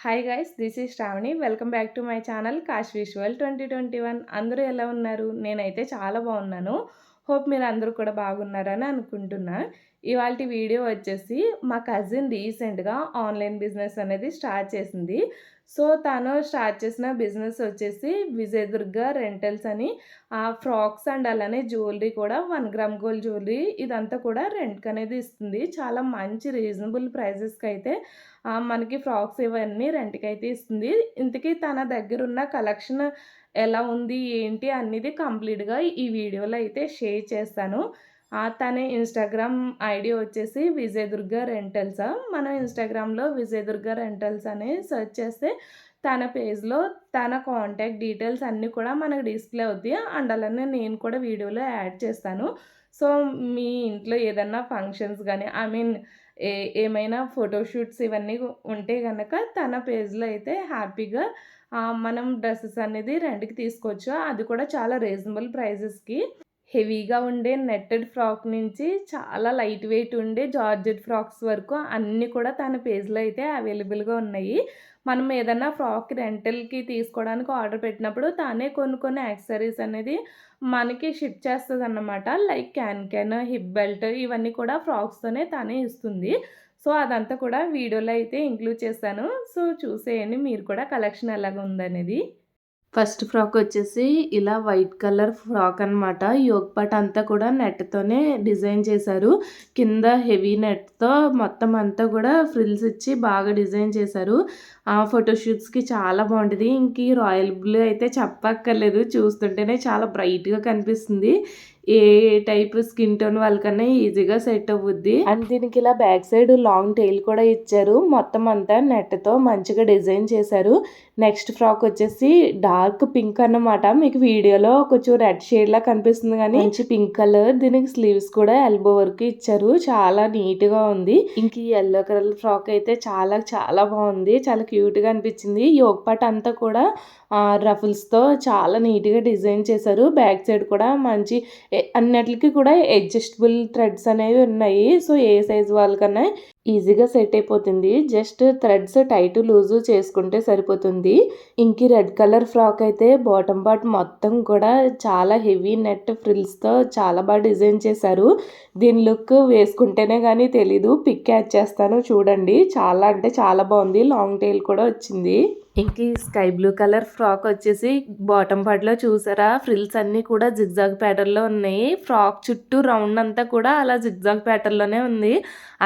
Hi guys, this is Shravani. Welcome back to my channel cash visual 2021. అందరూ ఎలా ఉన్నారు? నేనైతే చాలా బాగున్నాను. హోప్ మీరు అందరూ కూడా బాగున్నారని అనుకుంటున్నా. ఇవాల్టి వీడియో వచ్చేసి మా కజిన్ రీసెంట్గా ఆన్లైన్ బిజినెస్ అనేది స్టార్ట్ చేసింది. సో తను స్టార్ట్ చేసిన బిజినెస్ వచ్చేసి విజయదుర్గ రెంటల్స్ అని ఫ్రాక్స్ అండ్ అలానే జ్యువెలరీ కూడా 1 గ్రామ్ గోల్డ్ జ్యువెలరీ ఇదంతా కూడా రెంట్కి అనేది ఇస్తుంది. చాలా మంచి రీజనబుల్ ప్రైజెస్కి అయితే మనకి ఫ్రాక్స్ ఇవన్నీ రెంట్కి అయితే ఇస్తుంది. ఇంతకీ తన దగ్గర ఉన్న కలెక్షన్ ఎలా ఉంది ఏంటి అనేది కంప్లీట్గా ఈ వీడియోలో అయితే షేర్ చేస్తాను. తన ఇన్స్టాగ్రామ్ ఐడి వచ్చేసి విజయదుర్గ రెంటల్స్. మనం ఇన్స్టాగ్రామ్లో విజయదుర్గ రెంటల్స్ అని సెర్చ్ చేస్తే తన పేజ్లో తన కాంటాక్ట్ డీటెయిల్స్ అన్నీ కూడా మనకు డిస్ప్లే అవుతాయి. అండ్ అలానే నేను కూడా వీడియోలో యాడ్ చేస్తాను. సో మీ ఇంట్లో ఏదన్నా ఫంక్షన్స్ కానీ ఏమైనా ఫోటోషూట్స్ ఇవన్నీ ఉంటే కనుక తన పేజ్లో అయితే హ్యాపీగా మనం డ్రెస్సెస్ అనేది రెంట్కి తీసుకోవచ్చు. అది కూడా చాలా రీజనబుల్ ప్రైజెస్కి. హెవీగా ఉండే నెట్టెడ్ ఫ్రాక్ నుంచి చాలా లైట్ వెయిట్ ఉండే జార్జెట్ ఫ్రాక్స్ వరకు అన్నీ కూడా తన పేజ్లో అయితే అవైలబుల్గా ఉన్నాయి. మనం ఏదైనా ఫ్రాక్ రెంటల్కి తీసుకోవడానికి ఆర్డర్ పెట్టినప్పుడు తానే కొన్ని యాక్సెసరీస్ అనేది మనకి షిప్ చేస్తుంది అన్నమాట. లైక్ క్యాన్, హిప్ బెల్ట్ ఇవన్నీ కూడా ఫ్రాక్స్తోనే తానే ఇస్తుంది. సో అదంతా కూడా వీడియోలో అయితే ఇంక్లూడ్ చేశాను. సో చూసేయండి మీరు కూడా కలెక్షన్ ఎలాగ ఉందనేది. ఫస్ట్ ఫ్రాక్ వచ్చేసి ఇలా వైట్ కలర్ ఫ్రాక్ అనమాట. యోక్ పార్ట్ అంతా కూడా నెట్తోనే డిజైన్ చేశారు. కింద హెవీ నెట్తో మొత్తం అంతా కూడా ఫ్రిల్స్ ఇచ్చి బాగా డిజైన్ చేశారు. ఫోటోషూట్స్కి చాలా బాగుంటుంది. ఇంక రాయల్ బ్లూ అయితే చెప్పక్కర్లేదు, చూస్తుంటేనే చాలా బ్రైట్గా కనిపిస్తుంది. ఏ టైప్ స్కిన్ టోన్ వాళ్ళకన్నా ఈజీగా సెట్ అవ్వుద్ది. అండ్ దీనికి ఇలా బ్యాక్ సైడ్ లాంగ్ టైల్ కూడా ఇచ్చారు. మొత్తం అంతా నెట్తో మంచిగా డిజైన్ చేశారు. నెక్స్ట్ ఫ్రాక్ వచ్చేసి డార్క్ పింక్ అన్నమాట. మీకు వీడియోలో కొంచెం రెడ్ షేడ్ లా కనిపిస్తుంది కానీ మంచి పింక్ కలర్. దీనికి స్లీవ్స్ కూడా ఎల్బో వరకు ఇచ్చారు. చాలా నీట్ గా ఉంది. ఇంక ఈ ఎల్లో కలర్ ఫ్రాక్ అయితే చాలా చాలా బాగుంది. చాలా క్యూట్ గా అనిపించింది. యోక్ పార్ట్ అంతా కూడా రఫుల్స్ తో చాలా నీట్ గా డిజైన్ చేశారు. బ్యాక్ సైడ్ కూడా మంచి అన్నిటికి కూడా అడ్జస్టబుల్ థ్రెడ్స్ అనేవి ఉన్నాయి. సో ఏ సైజ్ వాళ్ళకన్నా ఈజీగా సెట్ అయిపోతుంది. జస్ట్ థ్రెడ్స్ టైట్ లూజు చేసుకుంటే సరిపోతుంది. ఇంక రెడ్ కలర్ ఫ్రాక్ అయితే బాటమ్ పార్ట్ మొత్తం కూడా చాలా హెవీ నెట్ ఫ్రిల్స్తో చాలా బాగా డిజైన్ చేశారు. దీని లుక్ వేసుకుంటేనే కానీ తెలీదు. పిక్ యాడ్ చేస్తాను చూడండి. చాలా అంటే చాలా బాగుంది. లాంగ్ టైల్ కూడా వచ్చింది. ఇంక స్కై బ్లూ కలర్ ఫ్రాక్ వచ్చేసి బాటమ్ పార్ట్లో చూసారా ఫ్రిల్స్ అన్నీ కూడా జిగ్జాగ్ ప్యాటర్న్లో ఉన్నాయి. ఫ్రాక్ చుట్టూ రౌండ్ అంతా కూడా అలా జిగ్జాగ్ ప్యాటర్న్లోనే ఉంది.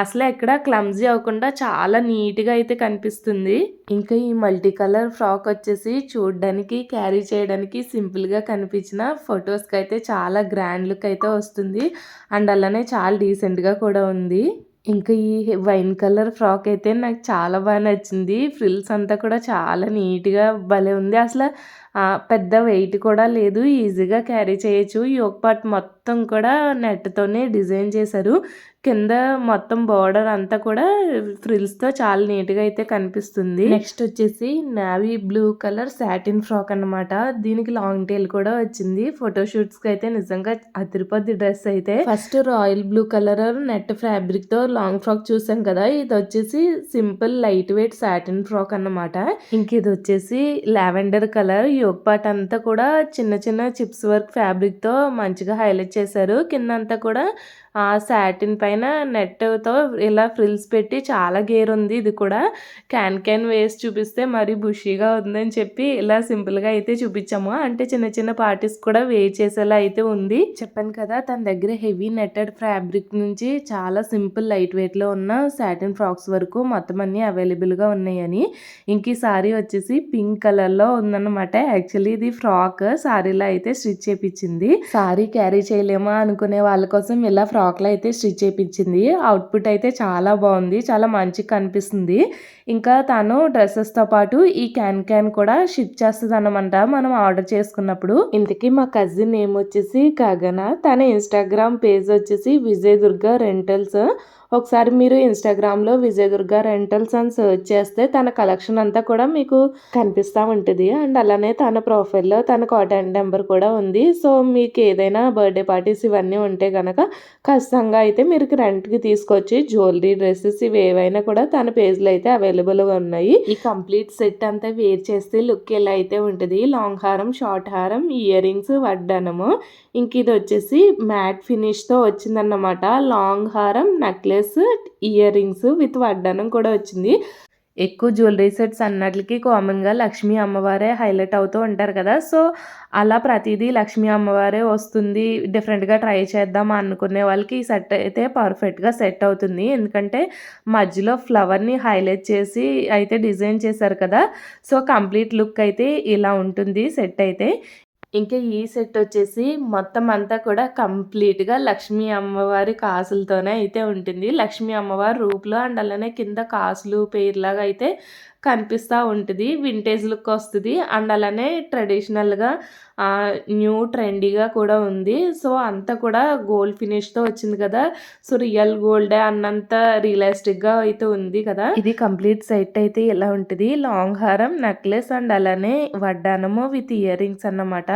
అసలు ఎక్కడ క్లమ్జీ అవ్వకుండా చాలా నీట్గా అయితే కనిపిస్తుంది. ఇంకా ఈ మల్టీ కలర్ ఫ్రాక్ వచ్చేసి చూడడానికి క్యారీ చేయడానికి సింపుల్గా కనిపించిన ఫొటోస్కి అయితే చాలా గ్రాండ్ లుక్ అయితే వస్తుంది. అండ్ అలానే చాలా డీసెంట్గా కూడా ఉంది. ఇంకా ఈ వైన్ కలర్ ఫ్రాక్ అయితే నాకు చాలా బాగా నచ్చింది. ఫ్రిల్స్ అంతా కూడా చాలా నీట్గా భలే ఉంది. అసలు పెద్ద వెయిట్ కూడా లేదు. ఈజీగా క్యారీ చేయొచ్చు. యోక్ పార్ట్ మొత్తం కూడా నెట్తోనే డిజైన్ చేశారు. కింద మొత్తం బార్డర్ అంతా కూడా ఫ్రిల్స్తో చాలా నీట్గా అయితే కనిపిస్తుంది. నెక్స్ట్ వచ్చేసి navy blue colour satin frock అన్నమాట. దీనికి లాంగ్ టైల్ కూడా వచ్చింది. ఫోటోషూట్స్కి అయితే నిజంగా అదిరిపోద్ది డ్రెస్ అయితే. First royal blue colour net fabric తో లాంగ్ ఫ్రాక్ చూసాం కదా. ఇది వచ్చేసి simple light weight satin frock అన్నమాట. ఇంక ఇది వచ్చేసి లావెండర్ కలర్. యోక్ పార్ట్ అంతా కూడా చిన్న చిన్న చిప్స్ వర్క్ ఫ్యాబ్రిక్ తో మంచిగా హైలైట్ చేశారు. కింద అంతా కూడా సాటిన్ పైన నెట్తో ఇలా ఫ్రిల్స్ పెట్టి చాలా గేర్ ఉంది. ఇది కూడా క్యాన్ వేసి చూపిస్తే మరి బుషీగా ఉందని చెప్పి ఇలా సింపుల్గా అయితే చూపించాము. అంటే చిన్న చిన్న పార్టీస్ కూడా వేర్ చేసేలా అయితే ఉంది. చెప్పాను కదా తన దగ్గర హెవీ నెట్టెడ్ ఫ్యాబ్రిక్ నుంచి చాలా సింపుల్ లైట్ వెయిట్లో ఉన్న సాటిన్ ఫ్రాక్స్ వరకు మొత్తం అన్నీ అవైలబుల్గా ఉన్నాయని. ఇంక ఈ సారీ వచ్చేసి పింక్ కలర్లో ఉందన్నమాట. యాక్చువల్లీ ఇది ఫ్రాక్ సారీలో అయితే స్టిచ్ చేయించింది. సారీ క్యారీ చేయలేమా అనుకునే వాళ్ళ కోసం ఇలా ఫ్రాక్లో అయితే స్టిచ్ చేయించింది. అవుట్పుట్ అయితే చాలా బాగుంది. చాలా మంచిగా కనిపిస్తుంది. ఇంకా తను డ్రెస్సెస్తో పాటు ఈ క్యాన్ కూడా షిప్ చేస్తుంది అన్నమాట మనం ఆర్డర్ చేసుకున్నప్పుడు. ఇంతకీ మా కజిన్ నేమ్ వచ్చేసి గగన. తన ఇన్స్టాగ్రామ్ పేజ్ వచ్చేసి విజయదుర్గ రెంటల్స్. ఒకసారి మీరు ఇన్‌స్టాగ్రామ్‌లో విజయదుర్గ రెంటల్స్ అని సెర్చ్ చేస్తే తన కలెక్షన్ అంతా కూడా మీకు కనిపిస్తా ఉంటది. అండ్ అలానే తన ప్రొఫైల్‌లో తన కాంటాక్ట్ నెంబర్ కూడా ఉంది. సో, మీకు ఏదైనా బర్త్‌డే పార్టీస్ ఇవన్నీ ఉంటే గనక ఖచ్చితంగా అయితే మీరు రెంట్‌కి తీసుకొచ్చి జ్యువెలరీ, డ్రెసెస్ ఇవి ఏవైనా కూడా తన పేజ్‌లో అయితే అవైలబుల్‌గా ఉన్నాయి. ఈ కంప్లీట్ సెట్ అంతా వేర్ చేస్తే లుక్ ఎలా అయితే ఉంటది. లాంగ్ హారం, షార్ట్ హారం, ఇయర్ రింగ్స్, వడ్డానము. ఇంక ఇది వచ్చేసి మ్యాట్ ఫినిష్‌తో వచ్చిందన్నమాట. లాంగ్ హారం, నెక్లెస్, ఇయర్ రింగ్స్ విత్ వడ్డానం కూడా వచ్చింది. ఎక్కువ జ్యువెలరీ సెట్స్ అన్నిట్లికి కామన్‌గా లక్ష్మీ అమ్మవారే హైలైట్ అవుతూ ఉంటారు కదా! సో, అలా ప్రతీదీ లక్ష్మీ అమ్మవారే వస్తుంది. డిఫరెంట్‌గా ట్రై చేద్దాం అనుకునే వాళ్ళకి ఈ సెట్ అయితే పర్ఫెక్ట్‌గా సెట్ అవుతుంది. ఎందుకంటే మధ్యలో ఫ్లవర్‌ని హైలైట్ చేసి అయితే డిజైన్ చేశారు కదా! సో, కంప్లీట్ లుక్ అయితే ఇలా ఉంటుంది సెట్ అయితే. ఇంకా ఈ సెట్ వచ్చేసి మొత్తం అంతా కూడా కంప్లీట్‌గా లక్ష్మీ అమ్మవారి కాసులతోనే అయితే ఉంటుంది. లక్ష్మీ అమ్మవారి రూపులో అండ్ అలానే కింద కాసులు పెయిర్‌లాగా అయితే కనిపిస్తా ఉంటది. వింటేజ్ లుక్ వస్తది. అండ్ అలానే ట్రెడిషనల్‌గా న్యూ ట్రెండీగా కూడా ఉంది. సో, అంతా కూడా గోల్డ్ ఫినిష్‌తో వచ్చింది కదా! సో, రియల్ గోల్డే అన్నంత రియలిస్టిక్‌గా అయితే ఉంది కదా! ఇది కంప్లీట్ సెట్ అయితే ఇలా ఉంటది. లాంగ్ హారం, నెక్లెస్ అండ్ అలానే వడ్డానము విత్ ఇయర్ రింగ్స్ అన్నమాట.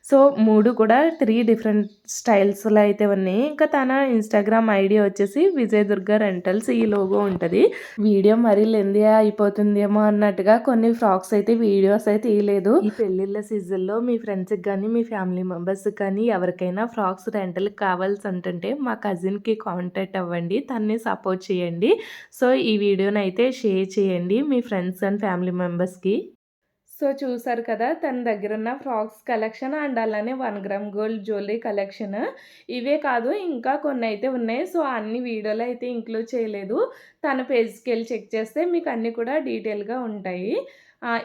సో, 3 కూడా 3 డిఫరెంట్ స్టైల్స్‌లో అయితే ఉన్నాయి. ఇంకా తన ఇన్‌స్టాగ్రామ్ ఐడీ వచ్చేసి విజయదుర్గ రెంటల్స్ ఈ లోగో ఉంటది. వీడియో మరీ లెంతీ అయిపోతుందేమో అన్నట్టుగా కొన్ని ఫ్రాక్స్ అయితే వీడియోస్ అయితే తీయలేదు. ఈ పెళ్ళిళ్ళ సీజన్‌లో మీ ఫ్రెండ్స్‌కి గానీ, మీ ఫ్యామిలీ మెంబర్స్‌కి కానీ ఎవరికైనా ఫ్రాక్స్ రెంటల్‌కి కావాల్సి ఉంటుంటే మా కజిన్‌కి కాంటాక్ట్ అవ్వండి. తనని సపోర్ట్ చేయండి. సో, ఈ వీడియోని అయితే షేర్ చేయండి మీ ఫ్రెండ్స్ అండ్ ఫ్యామిలీ మెంబర్స్‌కి. సో, చూసారు కదా! తన దగ్గరున్న ఫ్రాక్స్ కలెక్షన్ అండ్ అలానే 1 గ్రామ్ గోల్డ్ జ్యువెలరీ కలెక్షన్. ఇవే కాదు ఇంకా కొన్నైతే ఉన్నాయి. సో, అన్ని వీడియోలో అయితే ఇంక్లూడ్ చేయలేదు. తన పేజ్‌కెళ్ళి చెక్ చేస్తే మీకు అన్నీ కూడా డీటెయిల్‌గా ఉంటాయి.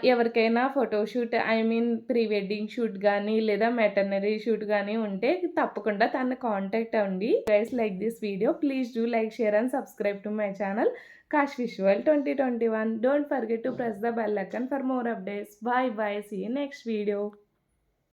ఎవరికైనా photoshoot I mean pre wedding shoot గానీ, లేదా మెటర్నరీ షూట్ గానీ ఉంటే తప్పకుండా తనని కాంటాక్ట్ అవ్వండి. Guys like this video. Please do like, share and subscribe to my channel. Cash Visual 2021. Don't forget to press the bell icon for more updates. Bye bye. See you next video.